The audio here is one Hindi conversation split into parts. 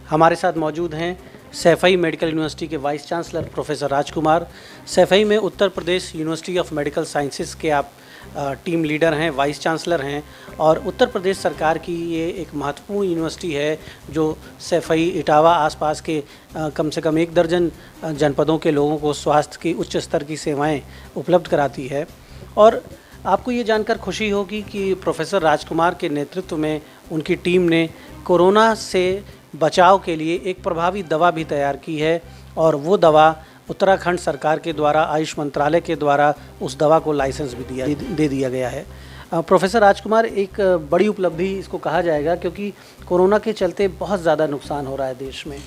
हमारे साथ मौजूद हैं सैफई मेडिकल यूनिवर्सिटी के वाइस चांसलर प्रोफेसर राजकुमार। सैफई में Uttar Pradesh university of medical sciences के आप टीम लीडर हैं, वाइस चांसलर हैं और उत्तर प्रदेश सरकार की ये एक महत्वपूर्ण यूनिवर्सिटी है जो सैफई, इटावा आसपास के कम से कम 1 दर्जन जनपदों के लोगों को स्वास्थ्य की उच्च स्तर की सेवाएं उपलब्ध कराती है। और आपको ये जानकर खुशी होगी कि प्रोफेसर राजकुमार के नेतृत्व में उनकी टीम ने कोरोना से बचाव के लिए एक प्रभावी दवा भी तैयार की है और वो दवा उत्तराखंड सरकार के द्वारा, आयुष मंत्रालय के द्वारा उस दवा को लाइसेंस भी दे दिया गया है। प्रोफेसर राजकुमार, एक बड़ी उपलब्धि इसको कहा जाएगा क्योंकि कोरोना के चलते बहुत ज़्यादा नुकसान हो रहा है देश में।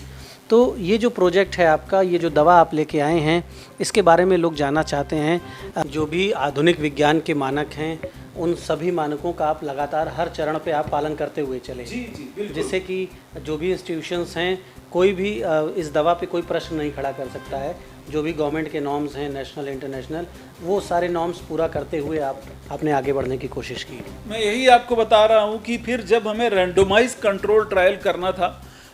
तो ये जो प्रोजेक्ट है आपका, ये जो दवा आप लेके आए हैं, इसके बारे में लोग जानना चाहते हैं। जो भी आधुनिक विज्ञान के मानक हैं उन सभी मानकों का आप लगातार हर चरण पे आप पालन करते हुए चले, जिससे कि जो भी इंस्टीट्यूशंस हैं कोई भी इस दवा पे कोई प्रश्न नहीं खड़ा कर सकता है। जो भी गवर्नमेंट के नॉर्म्स हैं, नेशनल इंटरनेशनल, वो सारे नॉर्म्स पूरा करते हुए आपने आगे बढ़ने की कोशिश की। मैं यही आपको बता रहा हूँ कि फिर जब हमें रैंडोमाइज कंट्रोल ट्रायल करना था,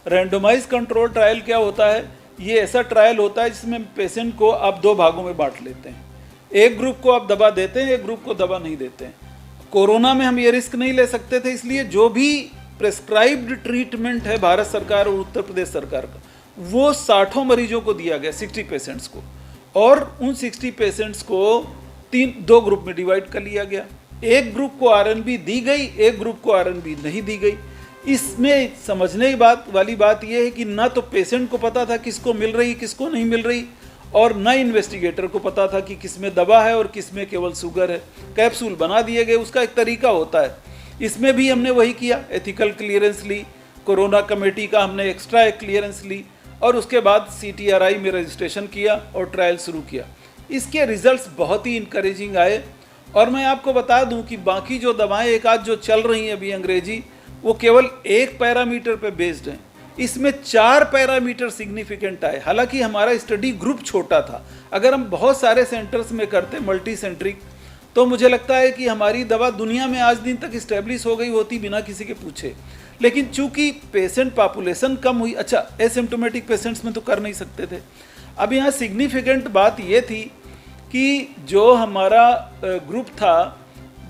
रैंडोमाइज कंट्रोल ट्रायल क्या होता है? ये ऐसा ट्रायल होता है जिसमें पेशेंट को आप 2 भागों में बांट लेते हैं। एक ग्रुप को आप दवा देते हैं, एक ग्रुप को दवा नहीं देते हैं। कोरोना में हम ये रिस्क नहीं ले सकते थे, इसलिए जो भी प्रेस्क्राइब्ड ट्रीटमेंट है भारत सरकार और उत्तर प्रदेश सरकार का, वो 60 मरीजों को दिया गया, 60 पेशेंट्स को, और उन 60 पेशेंट्स को 2 ग्रुप में डिवाइड कर लिया गया। एक ग्रुप को आरएनबी दी गई, एक ग्रुप को आरएनबी नहीं दी गई। इसमें समझने वाली बात यह है कि ना तो पेशेंट को पता था किसको मिल रही, किसको नहीं मिल रही, और न इन्वेस्टिगेटर को पता था कि किसमें दवा है और किसमें केवल शुगर है। कैप्सूल बना दिए गए, उसका एक तरीका होता है। इसमें भी हमने वही किया, एथिकल क्लियरेंस ली, कोरोना कमेटी का हमने एक्स्ट्रा क्लियरेंस ली और उसके बाद CTRI में रजिस्ट्रेशन किया और ट्रायल शुरू किया। इसके रिजल्ट्स बहुत ही इनकरेजिंग आए। और मैं आपको बता दूं कि बाकी जो दवाएं एक आध जो चल रही हैं अभी अंग्रेजी, वो केवल 1 पैरामीटर पे बेस्ड हैं। इसमें 4 पैरामीटर सिग्निफिकेंट आए। हालांकि हमारा स्टडी ग्रुप छोटा था। अगर हम बहुत सारे सेंटर्स में करते, मल्टी सेंट्रिक, तो मुझे लगता है कि हमारी दवा दुनिया में आज दिन तक इस्टेब्लिश हो गई होती बिना किसी के पूछे। लेकिन चूंकि पेशेंट पॉपुलेशन कम हुई, अच्छा एसिम्प्टोमेटिक पेशेंट्स में तो कर नहीं सकते थे। अब यहाँ सिग्निफिकेंट बात ये थी कि जो हमारा ग्रुप था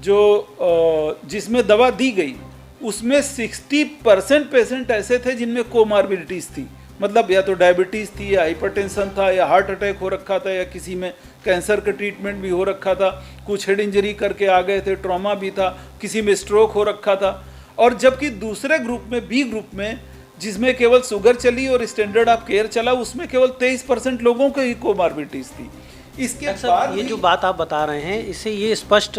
जो जिसमें दवा दी गई, उसमें 60% पेशेंट ऐसे थे जिनमें कोमार्बिडिटीज़ थी। मतलब या तो डायबिटीज़ थी, या हाइपरटेंशन था, या हार्ट अटैक हो रखा था, या किसी में कैंसर का ट्रीटमेंट भी हो रखा था, कुछ हेड इंजरी करके आ गए थे, ट्रॉमा भी था, किसी में स्ट्रोक हो रखा था। और जबकि दूसरे ग्रुप में, बी ग्रुप में, जिसमें केवल शुगर चली और स्टैंडर्ड ऑफ केयर चला, उसमें केवल 23% लोगों को ही कोमार्बिडिटीज़ थी। इसके बाद ये जो बात आप बता रहे हैं, इससे ये स्पष्ट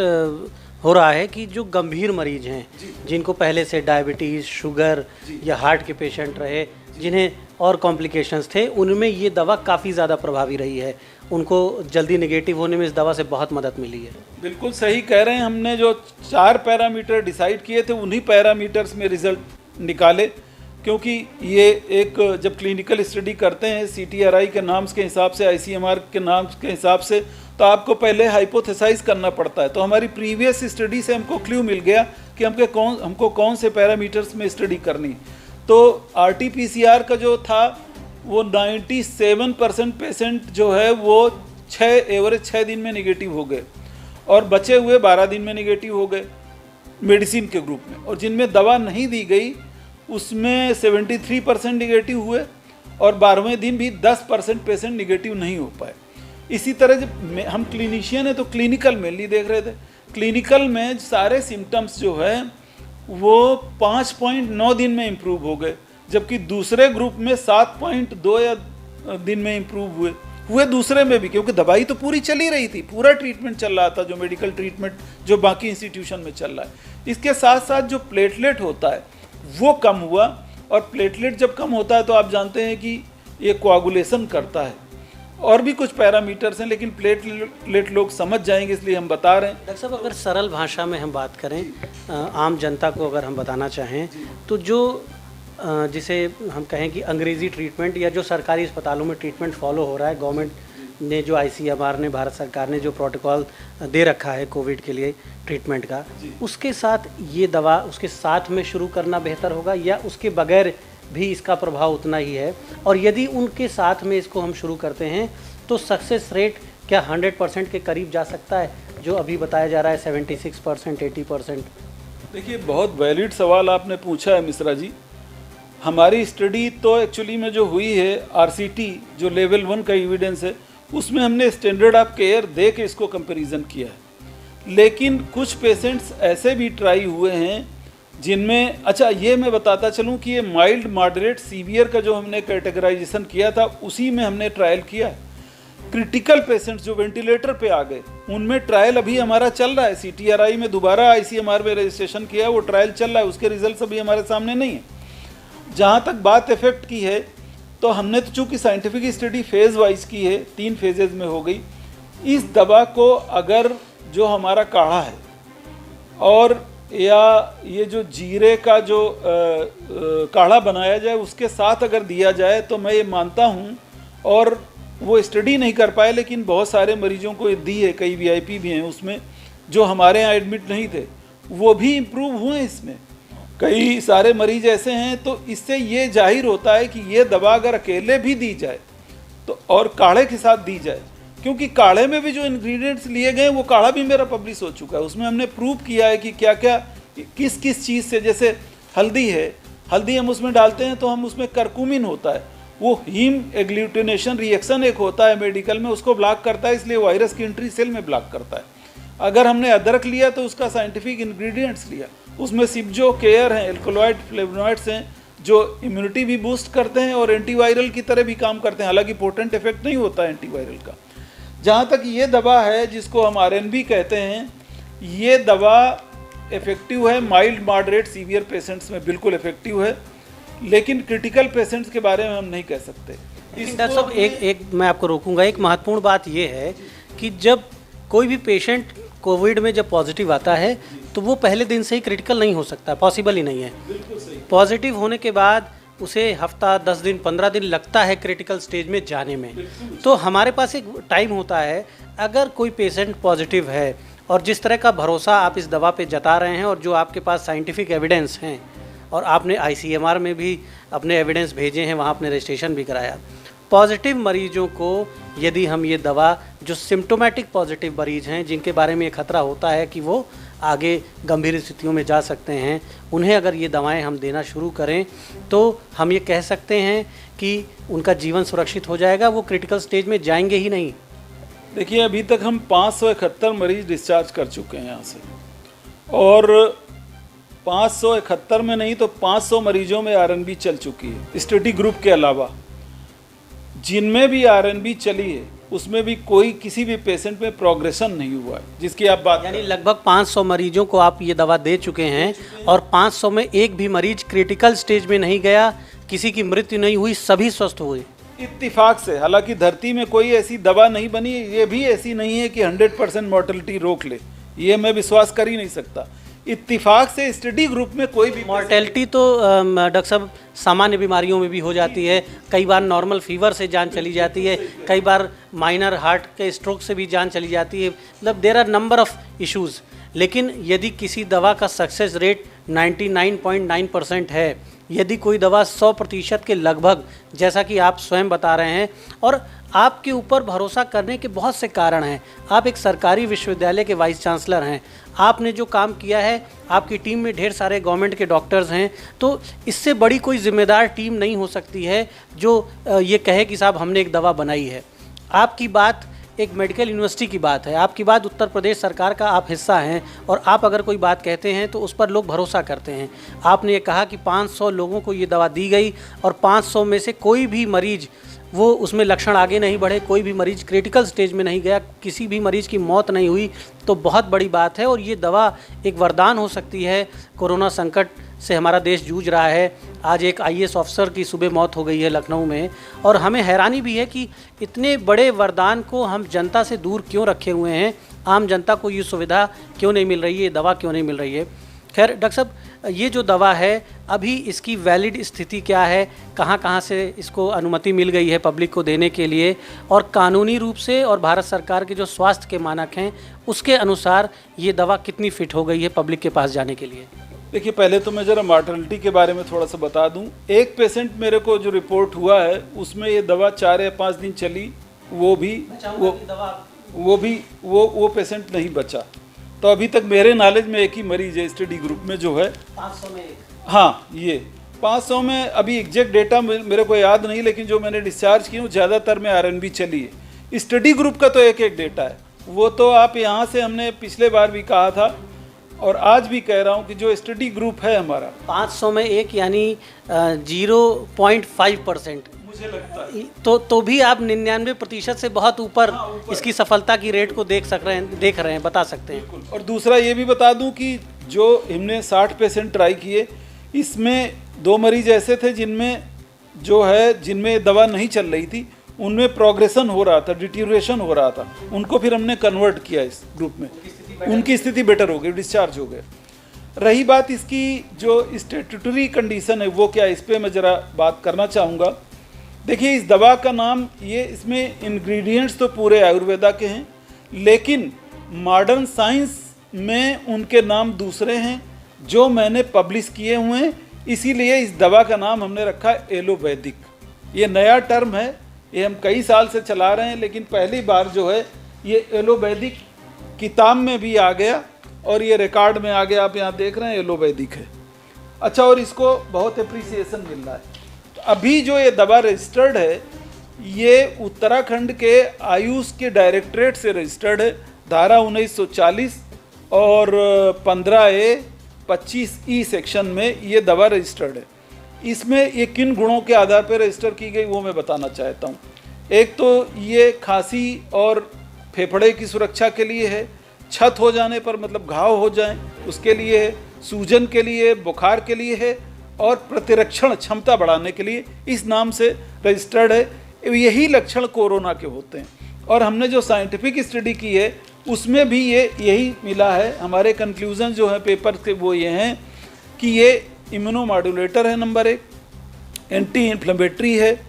हो रहा है कि जो गंभीर मरीज हैं, जिनको पहले से डायबिटीज़, शुगर या हार्ट के पेशेंट रहे, जिन्हें और कॉम्प्लिकेशंस थे, उनमें ये दवा काफ़ी ज़्यादा प्रभावी रही है। उनको जल्दी नेगेटिव होने में इस दवा से बहुत मदद मिली है। बिल्कुल सही कह रहे हैं। हमने जो 4 पैरामीटर डिसाइड किए थे, उन्हीं पैरामीटर्स में रिजल्ट निकाले। क्योंकि ये एक जब क्लिनिकल स्टडी करते हैं CTRI के नाम्स के हिसाब से, ICMR के नाम्स के हिसाब से, तो आपको पहले हाइपोथेसाइज करना पड़ता है। तो हमारी प्रीवियस स्टडी से हमको क्लू मिल गया कि हमको कौन से पैरामीटर्स में स्टडी करनी। तो RT-PCR का जो था वो 97% पेशेंट जो है वो एवरेज 6 दिन में निगेटिव हो गए, और बचे हुए 12 दिन में निगेटिव हो गए मेडिसिन के ग्रुप में। और जिनमें दवा नहीं दी गई उसमें 73% निगेटिव हुए, और 12वें दिन भी 10% पेशेंट निगेटिव नहीं हो पाए। इसी तरह जब हम क्लिनिशियन है तो क्लिनिकल मेनली देख रहे थे। क्लिनिकल में सारे सिम्टम्स जो है वो 5.9 दिन में इम्प्रूव हो गए, जबकि दूसरे ग्रुप में 7.2 या दिन में इम्प्रूव हुए दूसरे में भी, क्योंकि दवाई तो पूरी चल ही रही थी, पूरा ट्रीटमेंट चल रहा था, जो मेडिकल ट्रीटमेंट जो बाकी इंस्टीट्यूशन में चल रहा है। इसके साथ साथ जो प्लेटलेट होता है वो कम हुआ, और प्लेटलेट जब कम होता है तो आप जानते हैं कि ये कोआगुलेशन करता है। और भी कुछ पैरामीटर्स हैं, लेकिन प्लेटलेट लोग समझ जाएंगे इसलिए हम बता रहे हैं। डॉक्टर साहब, अगर सरल भाषा में हम बात करें, आम जनता को अगर हम बताना चाहें, तो जो जिसे हम कहें कि अंग्रेज़ी ट्रीटमेंट या जो सरकारी अस्पतालों में ट्रीटमेंट फॉलो हो रहा है, गवर्नमेंट ने जो ICMR ने, भारत सरकार ने जो प्रोटोकॉल दे रखा है कोविड के लिए ट्रीटमेंट का, उसके साथ ये दवा उसके साथ में शुरू करना बेहतर होगा या उसके बगैर भी इसका प्रभाव उतना ही है, और यदि उनके साथ में इसको हम शुरू करते हैं तो सक्सेस रेट क्या 100% के करीब जा सकता है, जो अभी बताया जा रहा है 76%, 80%? देखिए, बहुत वैलिड सवाल आपने पूछा है मिश्रा जी। हमारी स्टडी तो एक्चुअली में जो हुई है आरसीटी, जो लेवल 1 का एविडेंस है, उसमें हमने स्टैंडर्ड ऑफ केयर दे के इसको कंपैरिजन किया है। लेकिन कुछ पेशेंट्स ऐसे भी ट्राई हुए हैं जिनमें, अच्छा ये मैं बताता चलूं कि ये माइल्ड, मॉडरेट, सीवियर का जो हमने कैटेगराइजेशन किया था उसी में हमने ट्रायल किया है। क्रिटिकल पेशेंट्स जो वेंटिलेटर पे आ गए, उनमें ट्रायल अभी हमारा चल रहा है। सीटीआरआई में दोबारा आईसीएमआर में रजिस्ट्रेशन किया है, वो ट्रायल चल रहा है, उसके रिजल्ट्स अभी हमारे सामने नहीं है। जहाँ तक बात इफेक्ट की है, तो हमने तो चूँकि साइंटिफिक स्टडी फेज वाइज की है, 3 फेजेज में हो गई। इस दवा को अगर जो हमारा काढ़ा है और या ये जो जीरे का जो काढ़ा बनाया जाए उसके साथ अगर दिया जाए, तो मैं ये मानता हूँ, और वो स्टडी नहीं कर पाए लेकिन बहुत सारे मरीजों को दी है, कई वीआईपी भी हैं उसमें जो हमारे यहाँ एडमिट नहीं थे, वो भी इम्प्रूव हुए इसमें। कई सारे मरीज ऐसे हैं। तो इससे ये जाहिर होता है कि ये दवा अगर अकेले भी दी जाए तो, और काढ़े के साथ दी जाए, क्योंकि काढ़े में भी जो इंग्रेडिएंट्स लिए गए वो काढ़ा भी मेरा पब्लिश हो चुका है, उसमें हमने प्रूव किया है कि क्या क्या किस किस चीज़ से, जैसे हल्दी है, हल्दी हम उसमें डालते हैं तो हम उसमें करकुमिन होता है, वो हीम एग्लूटिनेशन रिएक्शन एक होता है मेडिकल में, उसको ब्लॉक करता है, इसलिए वायरस की एंट्री सेल में ब्लॉक करता है। अगर हमने अदरक लिया तो उसका साइंटिफिक इंग्रेडिएंट्स लिया, उसमें सिप्जो केयर हैं, एल्कोलॉइड फ्लेवोनॉइड्स हैं जो इम्यूनिटी भी बूस्ट करते हैं और एंटीवायरल की तरह भी काम करते हैं, हालांकि पोटेंट इफेक्ट नहीं होता है एंटीवायरल का। जहाँ तक ये दवा है जिसको हम आरएनबी कहते हैं, ये दवा इफेक्टिव है माइल्ड, मॉडरेट, सीवियर पेशेंट्स में बिल्कुल इफेक्टिव है, लेकिन क्रिटिकल पेशेंट्स के बारे में हम नहीं कह सकते। डॉक्टर साहब, एक मैं आपको रोकूंगा। एक महत्वपूर्ण बात ये है कि जब कोई भी पेशेंट कोविड में जब पॉजिटिव आता है तो वो पहले दिन से ही क्रिटिकल नहीं हो सकता, पॉसिबल ही नहीं है। पॉजिटिव होने के बाद उसे हफ्ता, 10 दिन, 15 दिन लगता है क्रिटिकल स्टेज में जाने में। तो हमारे पास एक टाइम होता है, अगर कोई पेशेंट पॉजिटिव है और जिस तरह का भरोसा आप इस दवा पे जता रहे हैं और जो आपके पास साइंटिफिक एविडेंस हैं, और आपने आईसीएमआर में भी अपने एविडेंस भेजे हैं, वहाँ आपने रजिस्ट्रेशन भी कराया, पॉजिटिव मरीजों को यदि हम ये दवा, जो सिम्टोमेटिक पॉजिटिव मरीज हैं जिनके बारे में ये खतरा होता है कि वो आगे गंभीर स्थितियों में जा सकते हैं, उन्हें अगर ये दवाएं हम देना शुरू करें तो हम ये कह सकते हैं कि उनका जीवन सुरक्षित हो जाएगा, वो क्रिटिकल स्टेज में जाएंगे ही नहीं। देखिए, अभी तक हम 571 मरीज डिस्चार्ज कर चुके हैं यहाँ से, और 571 में नहीं तो 500 मरीजों में आरएनबी चल चुकी है स्टडी ग्रुप के अलावा। जिनमें भी आरएनबी चली है उसमें भी कोई किसी भी पेशेंट में प्रोग्रेशन नहीं हुआ है, जिसकी आप बात, यानी लगभग 500 मरीजों को आप ये दवा दे चुके हैं और 500 में एक भी मरीज क्रिटिकल स्टेज में नहीं गया, किसी की मृत्यु नहीं हुई, सभी स्वस्थ हुए इत्तिफाक से। हालांकि धरती में कोई ऐसी दवा नहीं बनी, ये भी ऐसी नहीं है कि 100% मॉर्टेलिटी रोक ले, ये मैं विश्वास कर ही नहीं सकता। इत्तिफाक से स्टडी ग्रुप में कोई भी मॉर्टेलिटी तो डॉक्टर साहब सामान्य बीमारियों में भी हो जाती है, कई बार नॉर्मल फीवर से जान चली जाती है, कई बार माइनर हार्ट के स्ट्रोक से भी जान चली जाती है, मतलब there are number of issues. लेकिन यदि किसी दवा का सक्सेस रेट 99.9% है, यदि कोई दवा 100% के लगभग, जैसा कि आप स्वयं बता रहे हैं, और आपके ऊपर भरोसा करने के बहुत से कारण हैं। आप एक सरकारी विश्वविद्यालय के वाइस चांसलर हैं, आपने जो काम किया है, आपकी टीम में ढेर सारे गवर्नमेंट के डॉक्टर्स हैं, तो इससे बड़ी कोई जिम्मेदार टीम नहीं हो सकती है जो ये कहे कि साहब हमने एक दवा बनाई है। आपकी बात एक मेडिकल यूनिवर्सिटी की बात है, आपकी बात उत्तर प्रदेश सरकार का आप हिस्सा हैं, और आप अगर कोई बात कहते हैं तो उस पर लोग भरोसा करते हैं। आपने ये कहा कि 500 लोगों को ये दवा दी गई और 500 में से कोई भी मरीज वो उसमें लक्षण आगे नहीं बढ़े, कोई भी मरीज क्रिटिकल स्टेज में नहीं गया, किसी भी मरीज की मौत नहीं हुई, तो बहुत बड़ी बात है। और ये दवा एक वरदान हो सकती है। कोरोना संकट से हमारा देश जूझ रहा है। आज एक आईएएस ऑफिसर की सुबह मौत हो गई है लखनऊ में, और हमें हैरानी भी है कि इतने बड़े वरदान को हम जनता से दूर क्यों रखे हुए हैं, आम जनता को ये सुविधा क्यों नहीं मिल रही है, ये दवा क्यों नहीं मिल रही है। खैर डॉक्टर साहब, ये जो दवा है अभी इसकी वैलिड स्थिति क्या है, कहाँ से इसको अनुमति मिल गई है पब्लिक को देने के लिए, और कानूनी रूप से और भारत सरकार के जो स्वास्थ्य के मानक हैं उसके अनुसार ये दवा कितनी फिट हो गई है पब्लिक के पास जाने के लिए? देखिए, पहले तो मैं ज़रा मार्टलिटी के बारे में थोड़ा सा बता दूं। एक पेशेंट मेरे को जो रिपोर्ट हुआ है उसमें ये दवा 4 या 5 दिन चली, वो पेशेंट नहीं बचा। तो अभी तक मेरे नॉलेज में एक ही मरीज है स्टडी ग्रुप में जो है 500 में एक। हाँ, ये 500 में अभी एग्जैक्ट डेटा मेरे को याद नहीं, लेकिन जो मैंने डिस्चार्ज की हूँ ज़्यादातर में आरएनबी चली है। स्टडी ग्रुप का तो एक एक डेटा है, वो तो आप यहाँ से हमने पिछले बार भी कहा था और आज भी कह रहा हूँ कि जो स्टडी ग्रुप है हमारा 500 में एक यानी 0.5%। मुझे लगता है तो भी आप 99% से बहुत ऊपर इसकी सफलता की रेट को देख रहे हैं, बता सकते हैं। बिल्कुल। और दूसरा ये भी बता दूं कि जो हमने 60% ट्राई किए, इसमें 2 मरीज ऐसे थे जिनमें दवा नहीं चल रही थी, उनमें प्रोग्रेशन हो रहा था, डिटीरिएशन हो रहा था, उनको फिर हमने कन्वर्ट किया इस ग्रुप में, उनकी स्थिति बेटर हो गई, डिस्चार्ज हो गए। रही बात इसकी जो स्टेटूटरी कंडीशन है वो क्या है, इस पर मैं ज़रा बात करना चाहूँगा। देखिए, इस दवा का नाम, इसमें इंग्रेडिएंट्स तो पूरे आयुर्वेदा के हैं, लेकिन मॉडर्न साइंस में उनके नाम दूसरे हैं जो मैंने पब्लिश किए हुए हैं, इसीलिए इस दवा का नाम हमने रखा है एलोपैथिक। ये नया टर्म है, ये हम कई साल से चला रहे हैं, लेकिन पहली बार जो है ये एलोपैथिक किताब में भी आ गया और ये रिकॉर्ड में आ गया। आप यहाँ देख रहे हैं एलोपैथिक है। अच्छा, और इसको बहुत अप्रिसिएशन मिल रहा है। तो अभी जो ये दवा रजिस्टर्ड है, ये उत्तराखंड के आयुष के डायरेक्टरेट से रजिस्टर्ड है, धारा 1940 और 15A 25E सेक्शन में ये दवा रजिस्टर्ड है। इसमें ये किन गुणों के आधार पर रजिस्टर की गई वो मैं बताना चाहता हूँ। एक तो ये खांसी और फेफड़े की सुरक्षा के लिए है, छत हो जाने पर मतलब घाव हो जाए उसके लिए है, सूजन के लिए, बुखार के लिए है और प्रतिरक्षण क्षमता बढ़ाने के लिए इस नाम से रजिस्टर्ड है। यही लक्षण कोरोना के होते हैं और हमने जो साइंटिफिक स्टडी की है उसमें भी यही मिला है। हमारे कंक्लूजन जो है पेपर के वो ये हैं कि ये इम्यूनोमॉड्यूलेटर है, नंबर 1, एंटी इन्फ्लेमेटरी है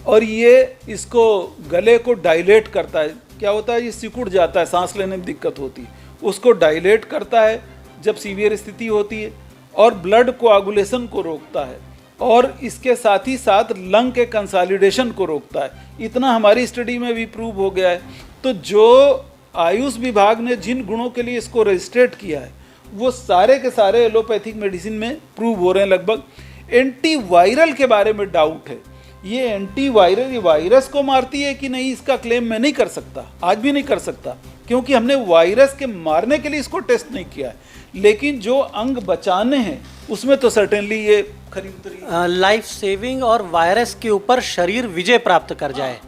और ये इसको गले को डायलेट करता है। क्या होता है, ये सिकुड़ जाता है, सांस लेने में दिक्कत होती है, उसको डायलेट करता है जब सीवियर स्थिति होती है, और ब्लड कोआगुलेशन को रोकता है और इसके साथ ही साथ लंग के कंसोलिडेशन को रोकता है। इतना हमारी स्टडी में भी प्रूव हो गया है। तो जो आयुष विभाग ने जिन गुणों के लिए इसको रजिस्ट्रेट किया है वो सारे के सारे एलोपैथिक मेडिसिन में प्रूव हो रहे हैं लगभग। एंटीवायरल के बारे में डाउट है, ये एंटीवायरल ये वायरस को मारती है कि नहीं, इसका क्लेम मैं नहीं कर सकता, आज भी नहीं कर सकता, क्योंकि हमने वायरस के मारने के लिए इसको टेस्ट नहीं किया है। लेकिन जो अंग बचाने हैं उसमें तो सर्टेनली ये खरी उतरी लाइफ सेविंग और वायरस के ऊपर शरीर विजय प्राप्त कर जाए।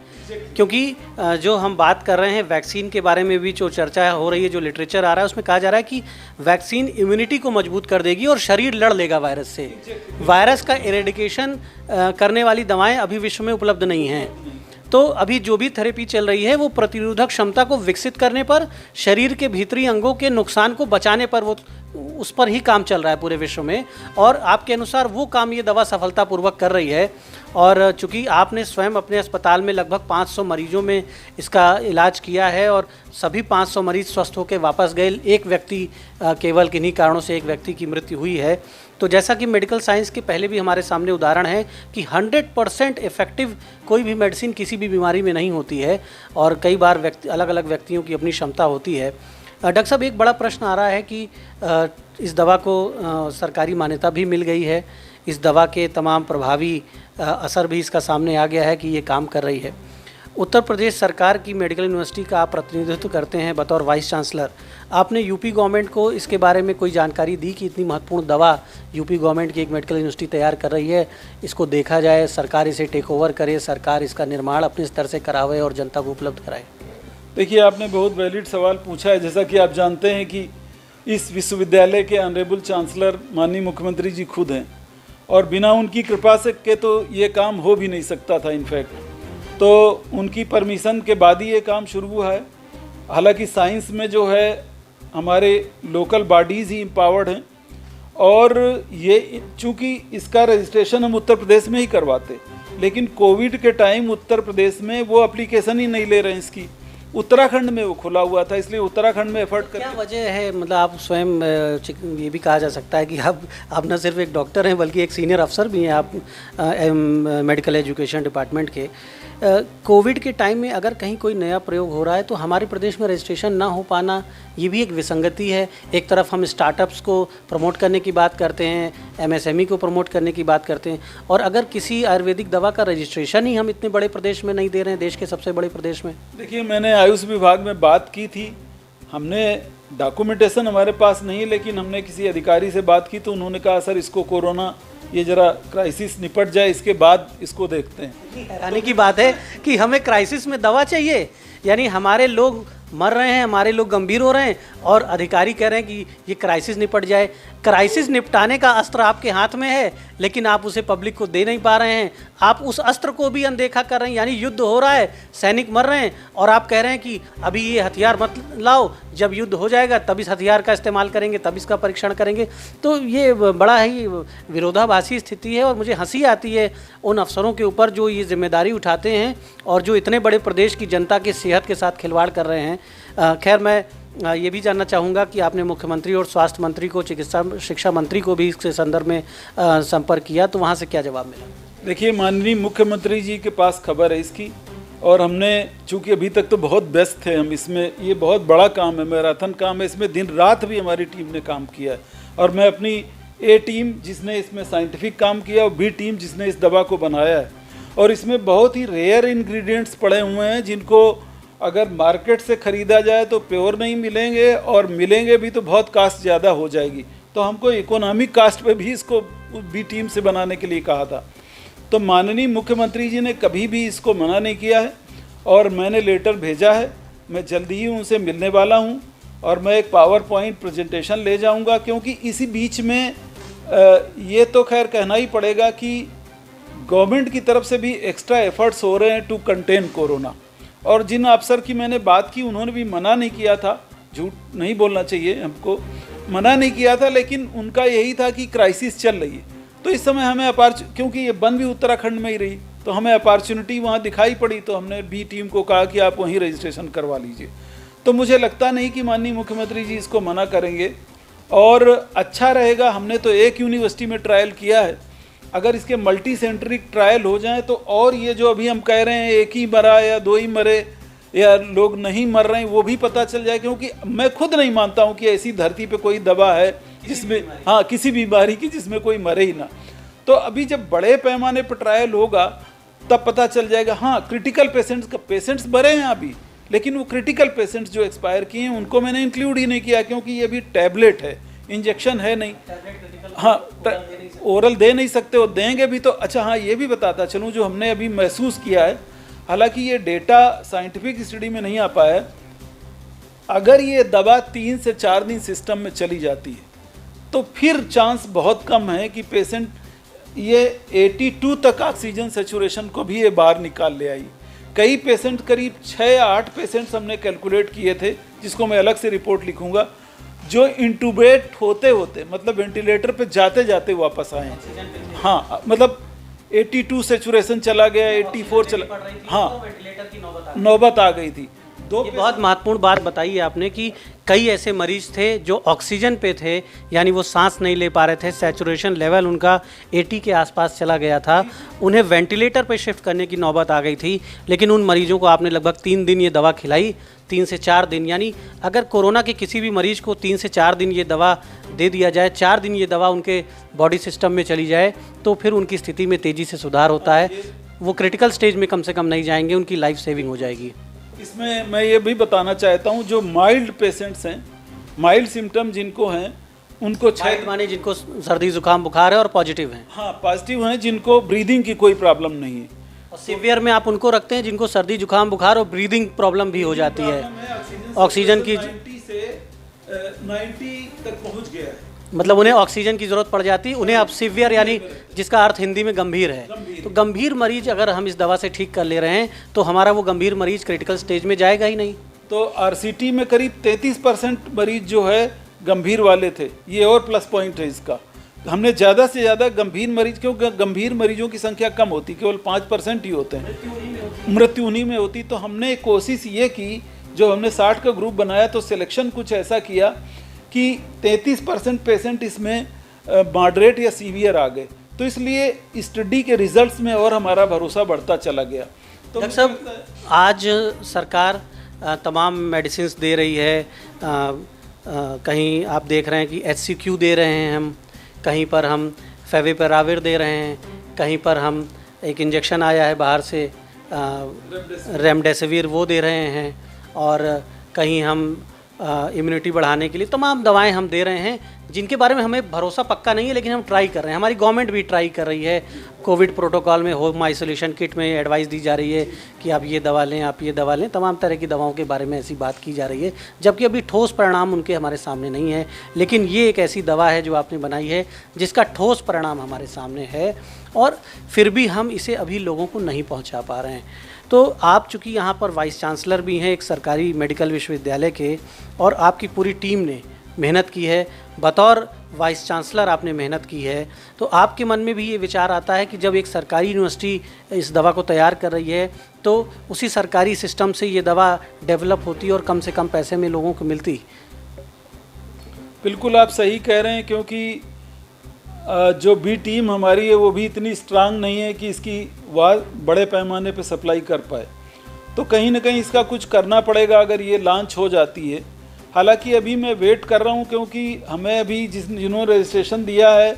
क्योंकि जो हम बात कर रहे हैं वैक्सीन के बारे में भी जो चर्चा हो रही है, जो लिटरेचर आ रहा है उसमें कहा जा रहा है कि वैक्सीन इम्यूनिटी को मजबूत कर देगी और शरीर लड़ लेगा वायरस से। वायरस का इरेडिकेशन करने वाली दवाएं अभी विश्व में उपलब्ध नहीं हैं। तो अभी जो भी थेरेपी चल रही है वो प्रतिरोधक क्षमता को विकसित करने पर, शरीर के भीतरी अंगों के नुकसान को बचाने पर, वो उस पर ही काम चल रहा है पूरे विश्व में। और आपके अनुसार वो काम ये दवा सफलतापूर्वक कर रही है। और चूंकि आपने स्वयं अपने अस्पताल में लगभग 500 मरीजों में इसका इलाज किया है और सभी 500 मरीज स्वस्थ होकर वापस गए, एक व्यक्ति केवल किन्हीं कारणों से एक व्यक्ति की मृत्यु हुई है। तो जैसा कि मेडिकल साइंस के पहले भी हमारे सामने उदाहरण है कि 100% इफेक्टिव कोई भी मेडिसिन किसी भी बीमारी में नहीं होती है और कई बार अलग अलग व्यक्तियों की अपनी क्षमता होती है। डॉक्टर साहब, एक बड़ा प्रश्न आ रहा है कि इस दवा को सरकारी मान्यता भी मिल गई है, इस दवा के तमाम प्रभावी असर भी इसका सामने आ गया है कि ये काम कर रही है। उत्तर प्रदेश सरकार की मेडिकल यूनिवर्सिटी का आप प्रतिनिधित्व करते हैं बतौर वाइस चांसलर। आपने यूपी गवर्नमेंट को इसके बारे में कोई जानकारी दी कि इतनी महत्वपूर्ण दवा यूपी गवर्नमेंट की एक मेडिकल यूनिवर्सिटी तैयार कर रही है, इसको देखा जाए, सरकार इसे टेक ओवर करे, सरकार इसका निर्माण अपने स्तर से करावे और जनता को उपलब्ध कराए? देखिए, आपने बहुत वैलिड सवाल पूछा है। जैसा कि आप जानते हैं कि इस विश्वविद्यालय के ऑनरेबल चांसलर माननीय मुख्यमंत्री जी खुद हैं और बिना उनकी कृपा से के तो ये काम हो भी नहीं सकता था। इनफैक्ट तो उनकी परमिशन के बाद ही ये काम शुरू हुआ है। हालांकि साइंस में जो है हमारे लोकल बॉडीज़ ही एम्पावर्ड हैं और ये चूँकि इसका रजिस्ट्रेशन हम उत्तर प्रदेश में ही करवाते, लेकिन कोविड के टाइम उत्तर प्रदेश में वो एप्लीकेशन ही नहीं ले रहे हैं इसकी, उत्तराखंड में वो खुला हुआ था, इसलिए उत्तराखंड में एफर्ट क्या वजह है, मतलब आप स्वयं ये भी कहा जा सकता है कि आप न सिर्फ एक डॉक्टर हैं बल्कि एक सीनियर अफसर भी हैं आप मेडिकल एजुकेशन डिपार्टमेंट के। कोविड के टाइम में अगर कहीं कोई नया प्रयोग हो रहा है तो हमारे प्रदेश में रजिस्ट्रेशन ना हो पाना ये भी एक विसंगति है। एक तरफ हम स्टार्टअप्स को प्रमोट करने की बात करते हैं, एमएसएमई को प्रमोट करने की बात करते हैं, और अगर किसी आयुर्वेदिक दवा का रजिस्ट्रेशन ही हम इतने बड़े प्रदेश में नहीं दे रहे हैं, देश के सबसे बड़े प्रदेश में। देखिए, मैंने आयुष विभाग में बात की थी, हमने डॉक्यूमेंटेशन हमारे पास नहीं है, लेकिन हमने किसी अधिकारी से बात की तो उन्होंने कहा सर इसको कोरोना ये जरा क्राइसिस निपट जाए इसके बाद इसको देखते हैं। हैरानी की बात है कि हमें क्राइसिस में दवा चाहिए, यानी हमारे लोग मर रहे हैं, हमारे लोग गंभीर हो रहे हैं और अधिकारी कह रहे हैं कि ये क्राइसिस निपट जाए। क्राइसिस निपटाने का अस्त्र आपके हाथ में है लेकिन आप उसे पब्लिक को दे नहीं पा रहे हैं, आप उस अस्त्र को भी अनदेखा कर रहे हैं। यानी युद्ध हो रहा है, सैनिक मर रहे हैं और आप कह रहे हैं कि अभी ये हथियार मत लाओ, जब युद्ध हो जाएगा तब इस हथियार का इस्तेमाल करेंगे, तब इसका परीक्षण करेंगे। तो ये बड़ा ही विरोधाभासी स्थिति है और मुझे हंसी आती है उन अफसरों के ऊपर जो ये जिम्मेदारी उठाते हैं और जो इतने बड़े प्रदेश की जनता की सेहत के साथ खिलवाड़ कर रहे हैं। खैर, मैं ये भी जानना चाहूँगा कि आपने मुख्यमंत्री और स्वास्थ्य मंत्री को, चिकित्सा शिक्षा मंत्री को भी इसके संदर्भ में संपर्क किया, तो वहाँ से क्या जवाब मिला? देखिए, माननीय मुख्यमंत्री जी के पास खबर है इसकी, और हमने चूँकि अभी तक तो बहुत व्यस्त थे हम इसमें, ये बहुत बड़ा काम है, मैराथन काम है, इसमें दिन रात भी हमारी टीम ने काम किया है। और मैं अपनी ए टीम जिसने इसमें साइंटिफिक काम किया और बी टीम जिसने इस दवा को बनाया है, और इसमें बहुत ही रेयर इंग्रेडिएंट्स पड़े हुए हैं जिनको अगर मार्केट से ख़रीदा जाए तो प्योर नहीं मिलेंगे और मिलेंगे भी तो बहुत कास्ट ज़्यादा हो जाएगी। तो हमको इकोनॉमिक कास्ट पे भी इसको बी टीम से बनाने के लिए कहा था। तो माननीय मुख्यमंत्री जी ने कभी भी इसको मना नहीं किया है और मैंने लेटर भेजा है, मैं जल्दी ही उनसे मिलने वाला हूं और मैं एक पावर पॉइंट प्रेजेंटेशन ले जाऊंगा, क्योंकि इसी बीच में ये तो खैर कहना ही पड़ेगा कि गवर्नमेंट की तरफ से भी एक्स्ट्रा एफर्ट्स हो रहे हैं टू कंटेन कोरोना। और जिन अफसर की मैंने बात की उन्होंने भी मना नहीं किया था, झूठ नहीं बोलना चाहिए, हमको मना नहीं किया था, लेकिन उनका यही था कि क्राइसिस चल रही है तो इस समय हमें क्योंकि ये बंद भी उत्तराखंड में ही रही तो हमें अपॉर्चुनिटी वहाँ दिखाई पड़ी, तो हमने बी टीम को कहा कि आप वहीं रजिस्ट्रेशन करवा लीजिए। तो मुझे लगता नहीं कि माननीय मुख्यमंत्री जी इसको मना करेंगे और अच्छा रहेगा। हमने तो एक यूनिवर्सिटी में ट्रायल किया है, अगर इसके मल्टी सेंट्रिक ट्रायल हो जाए तो और ये जो अभी हम कह रहे हैं एक ही मरा या दो ही मरे या लोग नहीं मर रहे हैं वो भी पता चल जाए, क्योंकि मैं खुद नहीं मानता हूँ कि ऐसी धरती पे कोई दवा है जिसमें किसी बीमारी की जिसमें कोई मरे ही ना। तो अभी जब बड़े पैमाने पर ट्रायल होगा तब पता चल जाएगा। हाँ, क्रिटिकल पेशेंट्स मरे हैं अभी, लेकिन वो क्रिटिकल पेशेंट्स जो एक्सपायर किए हैं उनको मैंने इंक्लूड ही नहीं किया, क्योंकि ये भी टैबलेट है, इंजेक्शन है नहीं। हाँ, ओरल दे नहीं सकते, वो देंगे भी तो। अच्छा हाँ, ये भी बताता चलूँ जो हमने अभी महसूस किया है, हालांकि ये डेटा साइंटिफिक स्टडी में नहीं आ पाया है, अगर ये दवा 3 से 4 दिन सिस्टम में चली जाती है तो फिर चांस बहुत कम है कि पेशेंट ये 82 तक ऑक्सीजन सेचुरेशन को भी ये बाहर निकाल ले आई। कई पेशेंट, करीब 6 या 8 पेशेंट्स हमने कैलकुलेट किए थे, जिसको मैं अलग से रिपोर्ट लिखूंगा, जो इंटूबेट होते होते मतलब वेंटिलेटर पे जाते जाते वापस आए। हाँ, मतलब 82 सेचुरेशन चला गया, 84 चला, हाँ, नौबत आ गई थी। ये बहुत महत्वपूर्ण बात बताई है आपने कि कई ऐसे मरीज थे जो ऑक्सीजन पे थे, यानी वो सांस नहीं ले पा रहे थे, सैचुरेशन लेवल उनका 80 के आसपास चला गया था, उन्हें वेंटिलेटर पे शिफ्ट करने की नौबत आ गई थी। लेकिन उन मरीजों को आपने लगभग 3 दिन ये दवा खिलाई, 3 से 4 दिन, यानी अगर कोरोना के किसी भी मरीज को 3 से 4 दिन ये दवा दे दिया जाए, 4 दिन ये दवा उनके बॉडी सिस्टम में चली जाए तो फिर उनकी स्थिति में तेज़ी से सुधार होता है, वो क्रिटिकल स्टेज में कम से कम नहीं जाएंगे, उनकी लाइफ सेविंग हो जाएगी। इसमें मैं ये भी बताना चाहता हूँ, जो माइल्ड पेशेंट्स हैं, माइल्ड सिम्टम जिनको हैं, उनको माने जिनको सर्दी जुकाम बुखार है और पॉजिटिव हैं। हाँ, पॉजिटिव हैं, जिनको ब्रीदिंग की कोई प्रॉब्लम नहीं है। और सीवियर में आप उनको रखते हैं जिनको सर्दी जुकाम बुखार और ब्रीदिंग प्रॉब्लम भी हो जाती है, ऑक्सीजन की 90 से 90 तक पहुँच गया है, मतलब उन्हें ऑक्सीजन की ज़रूरत पड़ जाती है। उन्हें अब सीवियर, यानी जिसका अर्थ हिंदी में गंभीर है, तो गंभीर मरीज अगर हम इस दवा से ठीक कर ले रहे हैं तो हमारा वो गंभीर मरीज क्रिटिकल स्टेज में जाएगा ही नहीं। तो आरसीटी में करीब 33% मरीज जो है गंभीर वाले थे, ये और प्लस पॉइंट है इसका। हमने ज़्यादा से ज़्यादा गंभीर मरीज, क्योंकि गंभीर मरीजों की संख्या कम होती, केवल 5% ही होते हैं, मृत्यु उन्हीं में होती। तो हमने कोशिश ये की जो हमने 60 का ग्रुप बनाया तो सिलेक्शन कुछ ऐसा किया कि 33% पेशेंट इसमें मॉडरेट या सीवियर आ गए, तो इसलिए स्टडी के रिजल्ट्स में और हमारा भरोसा बढ़ता चला गया। तो डॉक्टर साहब, आज सरकार तमाम मेडिसिन दे रही है, कहीं आप देख रहे हैं कि HCQ दे रहे हैं हम, कहीं पर हम फेविपिराविर दे रहे हैं, कहीं पर हम एक इंजेक्शन आया है बाहर से रेमडेसिविर वो दे रहे हैं, और कहीं हम इम्यूनिटी बढ़ाने के लिए तमाम दवाएं हम दे रहे हैं जिनके बारे में हमें भरोसा पक्का नहीं है, लेकिन हम ट्राई कर रहे हैं। हमारी गवर्नमेंट भी ट्राई कर रही है। कोविड प्रोटोकॉल में, होम आइसोलेशन किट में एडवाइस दी जा रही है कि आप ये दवा लें, आप ये दवा लें, तमाम तरह की दवाओं के बारे में ऐसी बात की जा रही है, जबकि अभी ठोस परिणाम उनके हमारे सामने नहीं है। लेकिन ये एक ऐसी दवा है जो आपने बनाई है जिसका ठोस परिणाम हमारे सामने है, और फिर भी हम इसे अभी लोगों को नहीं पहुँचा पा रहे हैं। तो आप चूँकि यहाँ पर वाइस चांसलर भी हैं एक सरकारी मेडिकल विश्वविद्यालय के, और आपकी पूरी टीम ने मेहनत की है, बतौर वाइस चांसलर आपने मेहनत की है, तो आपके मन में भी ये विचार आता है कि जब एक सरकारी यूनिवर्सिटी इस दवा को तैयार कर रही है तो उसी सरकारी सिस्टम से ये दवा डेवलप होती और कम से कम पैसे में लोगों को मिलती। बिल्कुल आप सही कह रहे हैं, क्योंकि जो भी टीम हमारी है वो भी इतनी स्ट्रांग नहीं है कि इसकी बड़े पैमाने पे सप्लाई कर पाए, तो कहीं ना कहीं इसका कुछ करना पड़ेगा अगर ये लॉन्च हो जाती है। हालांकि अभी मैं वेट कर रहा हूँ, क्योंकि हमें अभी जिन्होंने रजिस्ट्रेशन दिया है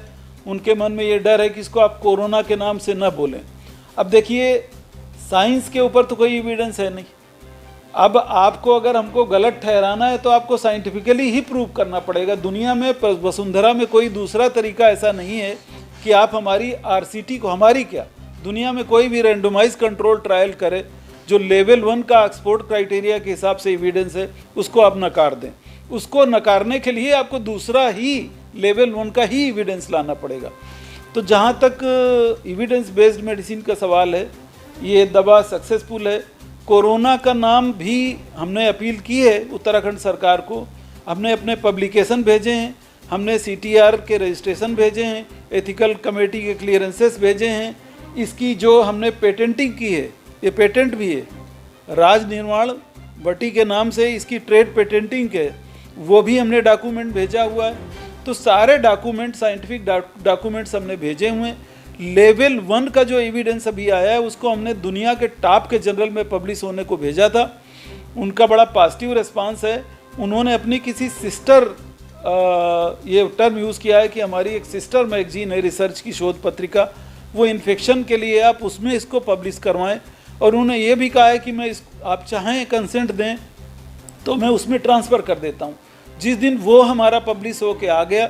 उनके मन में ये डर है कि इसको आप कोरोना के नाम से न बोलें। अब देखिए, साइंस के ऊपर तो कोई एविडेंस है नहीं। अब आपको अगर हमको गलत ठहराना है तो आपको साइंटिफिकली ही प्रूव करना पड़ेगा। दुनिया में, वसुंधरा में कोई दूसरा तरीका ऐसा नहीं है कि आप हमारी RCT को, हमारी क्या, दुनिया में कोई भी रैंडमाइज कंट्रोल ट्रायल करे जो लेवल 1 का एक्सपोर्ट क्राइटेरिया के हिसाब से एविडेंस है, उसको आप नकार दें। उसको नकारने के लिए आपको दूसरा ही लेवल 1 का ही एविडेंस लाना पड़ेगा। तो जहाँ तक एविडेंस बेस्ड मेडिसिन का सवाल है, ये दवा सक्सेसफुल है। कोरोना का नाम भी हमने अपील की है उत्तराखंड सरकार को, हमने अपने पब्लिकेशन भेजे हैं, हमने CTR के रजिस्ट्रेशन भेजे हैं, एथिकल कमेटी के क्लियरेंसेस भेजे हैं। इसकी जो हमने पेटेंटिंग की है, ये पेटेंट भी है, राज निर्माण भट्टी के नाम से इसकी ट्रेड पेटेंटिंग है, वो भी हमने डॉक्यूमेंट भेजा हुआ है। तो सारे डॉक्यूमेंट, साइंटिफिक डॉक्यूमेंट्स हमने भेजे हुए हैं। लेवल 1 का जो एविडेंस अभी आया है उसको हमने दुनिया के टॉप के जर्नल में पब्लिश होने को भेजा था। उनका बड़ा पॉजिटिव रिस्पांस है। उन्होंने अपनी किसी सिस्टर, ये टर्म यूज़ किया है कि हमारी एक सिस्टर मैगजीन है रिसर्च की शोध पत्रिका, वो इन्फेक्शन के लिए आप उसमें इसको पब्लिश करवाएं। और उन्होंने ये भी कहा है कि मैं आप चाहें कंसेंट दें तो मैं उसमें ट्रांसफ़र कर देता हूँ। जिस दिन वो हमारा पब्लिश होके आ गया,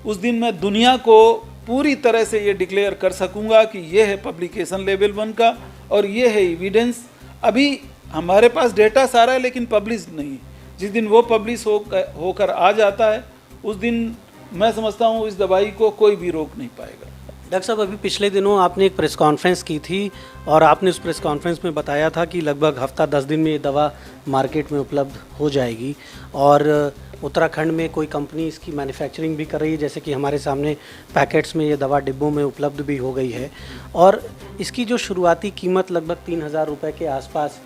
उस दिन मैं दुनिया को पूरी तरह से ये डिक्लेयर कर सकूंगा कि ये है पब्लिकेशन लेवल 1 का और ये है एविडेंस। अभी हमारे पास डेटा सारा है लेकिन पब्लिश नहीं। जिस दिन वो पब्लिश होकर आ जाता है, उस दिन मैं समझता हूँ इस दवाई को कोई भी रोक नहीं पाएगा। डॉक्टर साहब, अभी पिछले दिनों आपने एक प्रेस कॉन्फ्रेंस की थी और आपने उस प्रेस कॉन्फ्रेंस में बताया था कि लगभग हफ्ता 10 दिन में ये दवा मार्केट में उपलब्ध हो जाएगी, और उत्तराखंड में कोई कंपनी इसकी मैन्युफैक्चरिंग भी कर रही है, जैसे कि हमारे सामने पैकेट्स में ये दवा डिब्बों में उपलब्ध भी हो गई है। और इसकी जो शुरुआती कीमत लगभग 3,000 रुपये के आसपास,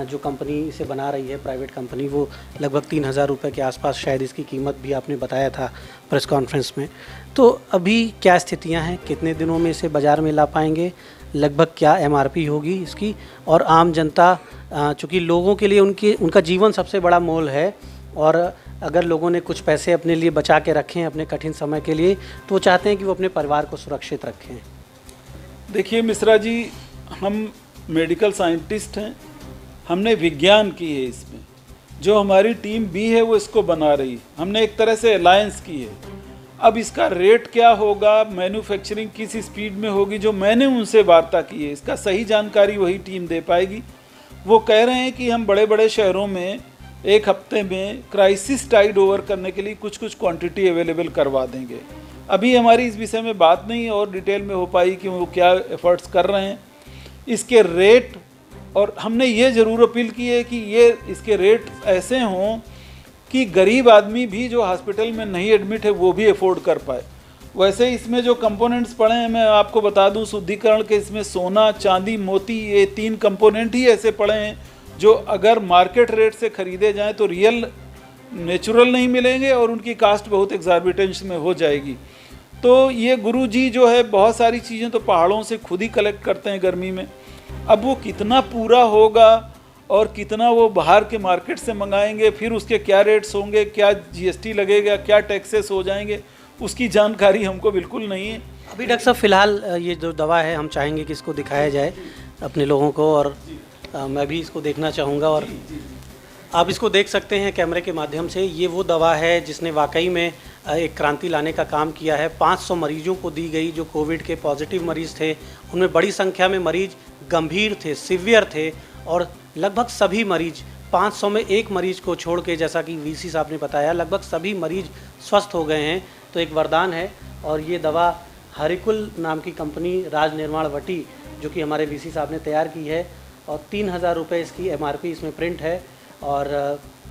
जो कंपनी इसे बना रही है प्राइवेट कंपनी, वो लगभग 3,000 रुपये के आसपास शायद इसकी कीमत भी आपने बताया था प्रेस कॉन्फ्रेंस में। तो अभी क्या स्थितियां हैं, कितने दिनों में इसे बाज़ार में ला पाएंगे, लगभग क्या MRP होगी इसकी, और आम जनता, चूँकि लोगों के लिए उनका जीवन सबसे बड़ा मोल है, और अगर लोगों ने कुछ पैसे अपने लिए बचा के रखें अपने कठिन समय के लिए, तो वो चाहते हैं कि वो अपने परिवार को सुरक्षित रखें। देखिए मिश्रा जी, हम मेडिकल साइंटिस्ट हैं, हमने विज्ञान की है इसमें। जो हमारी टीम भी है वो इसको बना रही है, हमने एक तरह से अलायंस की है। अब इसका रेट क्या होगा, मैन्युफैक्चरिंग किस स्पीड में होगी, जो मैंने उनसे वार्ता की है, इसका सही जानकारी वही टीम दे पाएगी। वो कह रहे हैं कि हम बड़े बड़े शहरों में एक हफ्ते में क्राइसिस टाइड ओवर करने के लिए कुछ कुछ क्वांटिटी अवेलेबल करवा देंगे। अभी हमारी इस विषय में बात नहीं और डिटेल में हो पाई कि वो क्या एफर्ट्स कर रहे हैं इसके रेट। और हमने ये ज़रूर अपील की है कि ये इसके रेट ऐसे हों कि गरीब आदमी भी जो हॉस्पिटल में नहीं एडमिट है वो भी अफोर्ड कर पाए। वैसे इसमें जो कंपोनेंट्स पड़े हैं, मैं आपको बता दूं, शुद्धिकरण के इसमें सोना, चांदी, मोती, ये 3 कंपोनेंट ही ऐसे पड़े हैं जो अगर मार्केट रेट से खरीदे जाएं तो रियल नेचुरल नहीं मिलेंगे और उनकी कास्ट बहुत एग्जॉर्बिटेंस में हो जाएगी। तो ये गुरुजी जो है बहुत सारी चीज़ें तो पहाड़ों से खुद ही कलेक्ट करते हैं गर्मी में। अब वो कितना पूरा होगा और कितना वो बाहर के मार्केट से मंगाएंगे, फिर उसके क्या रेट्स होंगे, क्या जीएसटी लगेगा, क्या टैक्सेस हो जाएंगे, उसकी जानकारी हमको बिल्कुल नहीं है। अभी डॉक्टर साहब फ़िलहाल ये जो दवा है हम चाहेंगे कि इसको दिखाया जाए अपने लोगों को, और मैं भी इसको देखना चाहूँगा। और आप इसको देख सकते हैं कैमरे के माध्यम से। ये वो दवा है जिसने वाकई में एक क्रांति लाने का काम किया है। 500 मरीजों को दी गई जो कोविड के पॉजिटिव मरीज़ थे। उनमें बड़ी संख्या में मरीज गंभीर थे, सीवियर थे, और लगभग सभी मरीज 500 में एक मरीज को छोड़ के, जैसा कि वीसी साहब ने बताया, लगभग सभी मरीज स्वस्थ हो गए हैं। तो एक वरदान है। और ये दवा हरिकुल नाम की कंपनी राज निर्माण वटी जो कि हमारे वीसी साहब ने तैयार की है, और 3000 रुपये इसकी MRP इसमें प्रिंट है। और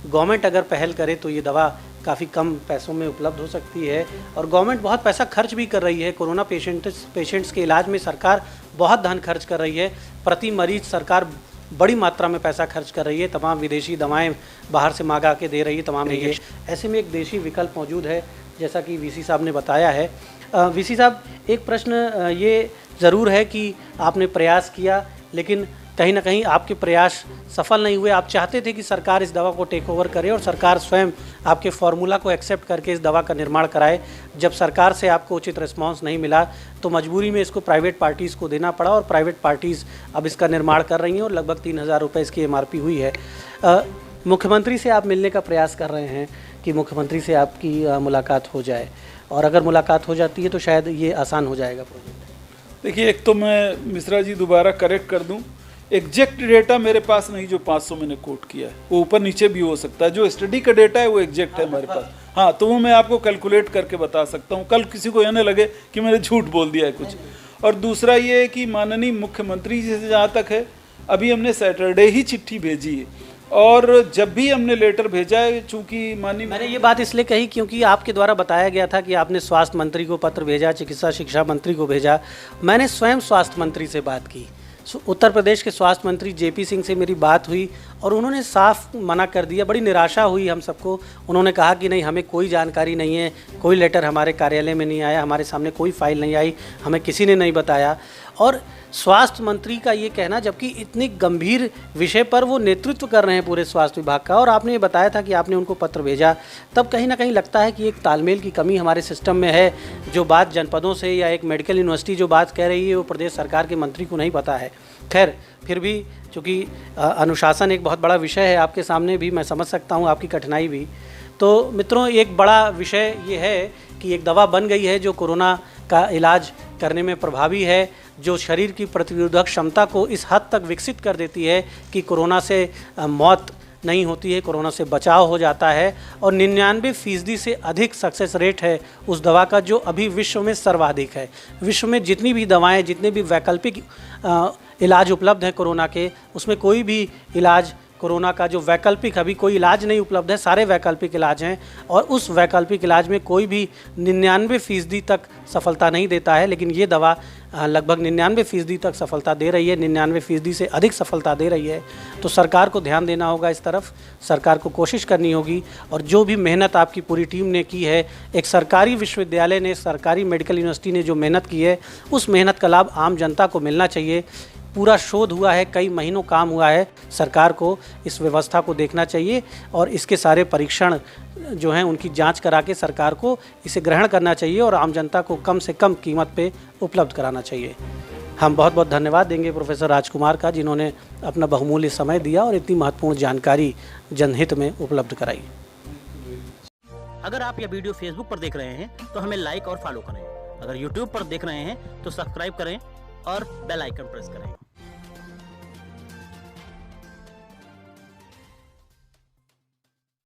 गवर्नमेंट अगर पहल करे तो ये दवा काफ़ी कम पैसों में उपलब्ध हो सकती है। और गवर्नमेंट बहुत पैसा खर्च भी कर रही है। कोरोना पेशेंट्स के इलाज में सरकार बहुत धन खर्च कर रही है। प्रति मरीज सरकार बड़ी मात्रा में पैसा खर्च कर रही है। तमाम विदेशी दवाएं बाहर से मंगा के दे रही है तमाम इंजेक्शन। ऐसे में एक देशी विकल्प मौजूद है, जैसा कि वीसी साहब ने बताया है। वीसी साहब, एक प्रश्न ये ज़रूर है कि आपने प्रयास किया, लेकिन कहीं ना कहीं आपके प्रयास सफल नहीं हुए। आप चाहते थे कि सरकार इस दवा को टेक ओवर करे और सरकार स्वयं आपके फार्मूला को एक्सेप्ट करके इस दवा का निर्माण कराए। जब सरकार से आपको उचित रिस्पांस नहीं मिला तो मजबूरी में इसको प्राइवेट पार्टीज़ को देना पड़ा, और प्राइवेट पार्टीज़ अब इसका निर्माण कर रही हैं और लगभग 3000 रुपये इसकी MRP हुई है। मुख्यमंत्री से आप मिलने का प्रयास कर रहे हैं कि मुख्यमंत्री से आपकी मुलाकात हो जाए, और अगर मुलाकात हो जाती है तो शायद ये आसान हो जाएगा प्रोजेक्ट। देखिए, एक तो मैं मिश्रा जी दोबारा करेक्ट कर दूं, एग्जैक्ट डेटा मेरे पास नहीं जो 500 मैंने कोट किया है, वो ऊपर नीचे भी हो सकता है। जो स्टडी का डेटा है वो एग्जैक्ट है हमारे पास। हाँ, तो वो मैं आपको कैलकुलेट करके बता सकता हूँ, कल किसी को ये न लगे कि मैंने झूठ बोल दिया है कुछ। और दूसरा ये है कि माननीय मुख्यमंत्री जी से जहाँ तक है, अभी हमने सैटरडे ही चिट्ठी भेजी है, और जब भी हमने लेटर भेजा है, चूँकि मैंने ये बात इसलिए कही क्योंकि आपके द्वारा बताया गया था कि आपने स्वास्थ्य मंत्री को पत्र भेजा, चिकित्सा शिक्षा मंत्री को भेजा। मैंने स्वयं स्वास्थ्य मंत्री से बात की। उत्तर प्रदेश के स्वास्थ्य मंत्री JP सिंह से मेरी बात हुई और उन्होंने साफ मना कर दिया। बड़ी निराशा हुई हम सबको। उन्होंने कहा कि नहीं, हमें कोई जानकारी नहीं है, कोई लेटर हमारे कार्यालय में नहीं आया, हमारे सामने कोई फाइल नहीं आई, हमें किसी ने नहीं बताया। और स्वास्थ्य मंत्री का ये कहना, जबकि इतनी गंभीर विषय पर वो नेतृत्व कर रहे हैं पूरे स्वास्थ्य विभाग का, और आपने ये बताया था कि आपने उनको पत्र भेजा, तब कहीं ना कहीं लगता है कि एक तालमेल की कमी हमारे सिस्टम में है। जो बात जनपदों से या एक मेडिकल यूनिवर्सिटी जो बात कह रही है वो प्रदेश सरकार के मंत्री को नहीं पता है। खैर, फिर भी चूँकि अनुशासन एक बहुत बड़ा विषय है आपके सामने भी, मैं समझ सकता हूँ आपकी कठिनाई भी। तो मित्रों, एक बड़ा विषय ये है कि एक दवा बन गई है जो कोरोना का इलाज करने में प्रभावी है, जो शरीर की प्रतिरोधक क्षमता को इस हद तक विकसित कर देती है कि कोरोना से मौत नहीं होती है, कोरोना से बचाव हो जाता है। और 99% से अधिक सक्सेस रेट है उस दवा का, जो अभी विश्व में सर्वाधिक है। विश्व में जितनी भी दवाएं, जितने भी वैकल्पिक इलाज उपलब्ध हैं कोरोना के, उसमें कोई भी इलाज कोरोना का जो वैकल्पिक, अभी कोई इलाज नहीं उपलब्ध है, सारे वैकल्पिक इलाज हैं, और उस वैकल्पिक इलाज में कोई भी 99% तक सफलता नहीं देता है। लेकिन ये दवा लगभग 99% तक सफलता दे रही है, 99% से अधिक सफलता दे रही है। तो सरकार को ध्यान देना होगा इस तरफ, सरकार को कोशिश करनी होगी। और जो भी मेहनत आपकी पूरी टीम ने की है, एक सरकारी विश्वविद्यालय ने, सरकारी मेडिकल यूनिवर्सिटी ने जो मेहनत की है, उस मेहनत का लाभ आम जनता को मिलना चाहिए। पूरा शोध हुआ है, कई महीनों काम हुआ है, सरकार को इस व्यवस्था को देखना चाहिए और इसके सारे परीक्षण जो हैं उनकी जांच करा के सरकार को इसे ग्रहण करना चाहिए और आम जनता को कम से कम कीमत पे उपलब्ध कराना चाहिए। हम बहुत बहुत धन्यवाद देंगे प्रोफेसर राजकुमार का, जिन्होंने अपना बहुमूल्य समय दिया और इतनी महत्वपूर्ण जानकारी जनहित में उपलब्ध कराई। अगर आप यह वीडियो फेसबुक पर देख रहे हैं तो हमें लाइक और फॉलो करें। अगर यूट्यूब पर देख रहे हैं तो सब्सक्राइब करें और बेल आइकन प्रेस करें।